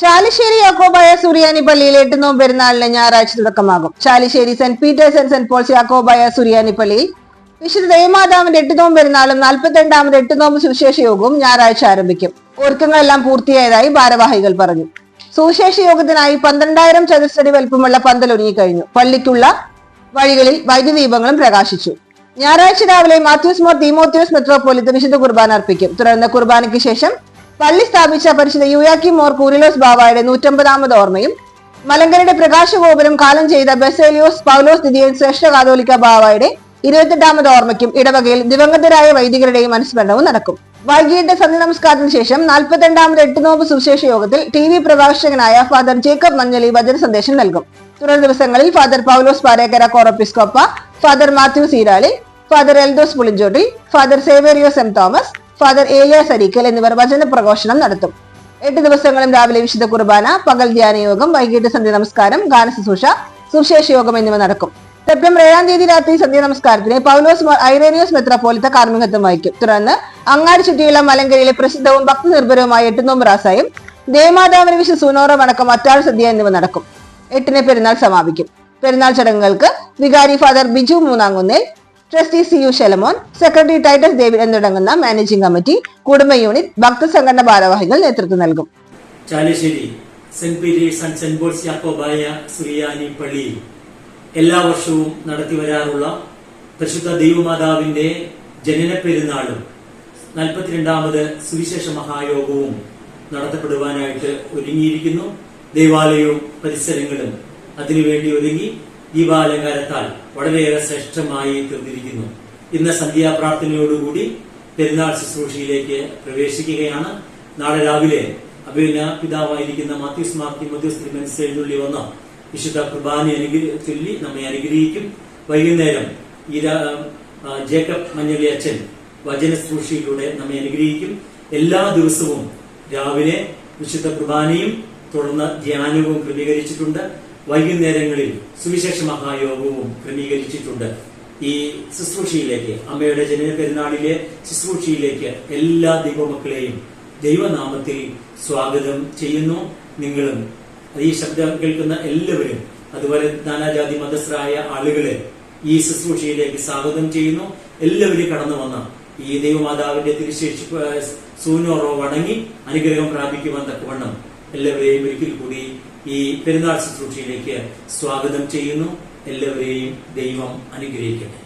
ചാലിശ്ശേരി യാക്കോബായ സുറിയാനി പള്ളിയിൽ 8 നോമ്പ് പെരുന്നാളിന് ഞായറാഴ്ച തുടക്കമാകും. Chalissery saint Peter's and saint Paul's യാക്കോബായ സുറിയാനി പള്ളിയിൽ വിശുദ്ധ ദേവമാതാവിന്റെ 8 നോമ്പ് പെരുന്നാളും 42ാമത് 8 നോമ്പ് സുവിശേഷ യോഗവും ഞായറാഴ്ച ആരംഭിക്കും. ഒരുക്കങ്ങളെല്ലാം പൂർത്തിയായതായി ഭാരവാഹികൾ പറഞ്ഞു. സുവിശേഷ യോഗത്തിനായി 12,000 ചതുരശ്രടി വലിപ്പമുള്ള പന്തൽ ഒരുങ്ങിക്കഴിഞ്ഞു. പള്ളിക്കുള്ള വഴികളിൽ വൈദ്യുതദീപങ്ങളും പ്രകാശിച്ചു. ഞായറാഴ്ച രാവിലെ മാത്യൂസ് മോർ തീമോത്തിയോസ് മെത്രോപ്പൊലിത്ത വിശുദ്ധ കുർബാന അർപ്പിക്കും. തുടർന്ന് കുർബാനയ്ക്ക് ശേഷം പള്ളി സ്ഥാപിച്ച പരിശുദ്ധ യൂയാക്കിം മോർ കൂറിലോസ് ബാവായുടെ 150ാമത് ഓർമ്മയും മലങ്കരയുടെ പ്രകാശഗോപുരം കാലം ചെയ്ത ബെസേലിയോസ് പൗലോസ് ദിദിയൻ ശ്രേഷ്ഠ കാതോലിക്ക ബാവായുടെ 28ാമത് ഓർമ്മയ്ക്കും ഇടവകയിൽ ദിവംഗതരായ വൈദികരുടെയും അനുസ്മരണവും നടക്കും. വൈകിട്ട് സന്ധ്യ നമസ്കാരത്തിന് ശേഷം 42ാമത് 8 നോമ്പ് സുവിശേഷ യോഗത്തിൽ TV പ്രഭാഷകനായ ഫാദർ ജേക്കബ് മഞ്ഞളി വചന സന്ദേശം നൽകും. തുടർ ദിവസങ്ങളിൽ ഫാദർ പൗലോസ് പാരേക്കര കോറപ്പിസ്കോപ്പ, father Mathews Eerali, father Eldhose Pulinchottil, father Severios M Thomas, father Elias Areekal എന്നിവർ വചന പ്രഘോഷണം നടത്തും. 8 ദിവസങ്ങളും രാവിലെ വിശുദ്ധ കുർബാന, പകൽ ധ്യാനയോഗം, വൈകിട്ട് സന്ധ്യ നമസ്കാരം, ഗാനശുശ്രൂഷ, സുവിശേഷ യോഗം എന്നിവ നടക്കും. സെപ്റ്റംബർ 7-ാം തീയതി രാത്രി സന്ധ്യ നമസ്കാരത്തിന് പൗലോസ് ഐറേനിയോസ് മെത്രോപ്പൊലിത്ത കാർമ്മികത്വം വഹിക്കും. തുടർന്ന് അങ്ങാടി ചുറ്റിയുള്ള മലങ്കരയിലെ പ്രസിദ്ധവും ഭക്തി നിർഭരവുമായ 8 നോമ്പ് റാസായും ദേവമാതാവിന് വിശുദ്ധ സൂനോറം അടക്കം അത്താഴ സദ്യ എന്നിവ നടക്കും. 8-ന് പെരുന്നാൾ സമാപിക്കും. പെരുന്നാൾ ചടങ്ങുകൾക്ക് വികാരി father Biju Moonnamkunnel, trustee CU Shelamon, secretary Titus David എന്നിവരടങ്ങുന്ന മാനേജിംഗ് കമ്മിറ്റി, കുടുംബ യൂണിറ്റ്, ഭക്തസംഘടന ഭാരവാഹികൾ നേതൃത്വം നൽകും. Chalissery saint Peter's and saint Paul's യാക്കോബായ സുറിയാനി പള്ളിയിൽ എല്ലാ വർഷവും നടത്തിവരാറുള്ള പരിശുദ്ധ ദൈവമാതാവിന്റെ ജനന പെരുന്നാളും 42ാമത് സുവിശേഷ മഹായോഗവും നടത്തപ്പെടുവാനായിട്ട് ഒരുങ്ങിയിരിക്കുന്നു. ദേവാലയവും പരിസരങ്ങളും അതിനുവേണ്ടി ഒരുങ്ങി ദീപാലങ്കാരത്താൽ വളരെയേറെ ശ്രേഷ്ഠമായി തീർന്നിരിക്കുന്നു. ഇന്ന് സന്ധ്യാപ്രാർത്ഥനയോടുകൂടി പെരുന്നാൾ ശുശ്രൂഷയിലേക്ക് പ്രവേശിക്കുകയാണ്. നാളെ രാവിലെ അഭിനയ പിതാവായിരിക്കുന്ന മാത്യൂസ് മാർ തീമോത്തിയോസ് തിരുമേനി എഴുന്നള്ളി വന്ന വിശുദ്ധ കുർബാന ചൊല്ലി നമ്മെ അനുഗ്രഹിക്കും. വൈകുന്നേരം ജേക്കബ് മഞ്ഞളി അച്ഛൻ വചന ശുശ്രൂഷയിലൂടെ നമ്മെ അനുഗ്രഹിക്കും. എല്ലാ ദിവസവും രാവിലെ വിശുദ്ധ കുർബാനയും തുടർന്ന് ധ്യാനവും ക്രമീകരിച്ചിട്ടുണ്ട്. വൈകുന്നേരങ്ങളിൽ സുവിശേഷ മഹായോഗവും ക്രമീകരിച്ചിട്ടുണ്ട്. ഈ ശുശ്രൂഷയിലേക്ക്, അമ്മയുടെ ജനന പെരുന്നാളിലെ ശുശ്രൂഷയിലേക്ക് എല്ലാ ദൈവമക്കളെയും ദൈവനാമത്തിൽ സ്വാഗതം ചെയ്യുന്നു. നിങ്ങളും ഈ ശബ്ദം കേൾക്കുന്ന എല്ലാവരും, അതുപോലെ നാനാജാതി മതസ്ഥരായ ആളുകളെ ഈ ശുശ്രൂഷയിലേക്ക് സ്വാഗതം ചെയ്യുന്നു. എല്ലാവരും കടന്നു വന്ന ഈ ദൈവമാതാവിന്റെ തിരുശേഷി സൂനോറോ വണങ്ങി അനുഗ്രഹം പ്രാപിക്കുവാൻ തക്കവണ്ണം എല്ലാവരെയും ഒരിക്കൽ കൂടി ഈ പെരുന്നാൾ ശുശ്രൂഷയിലേക്ക് സ്വാഗതം ചെയ്യുന്നു. എല്ലാവരെയും ദൈവം അനുഗ്രഹിക്കട്ടെ.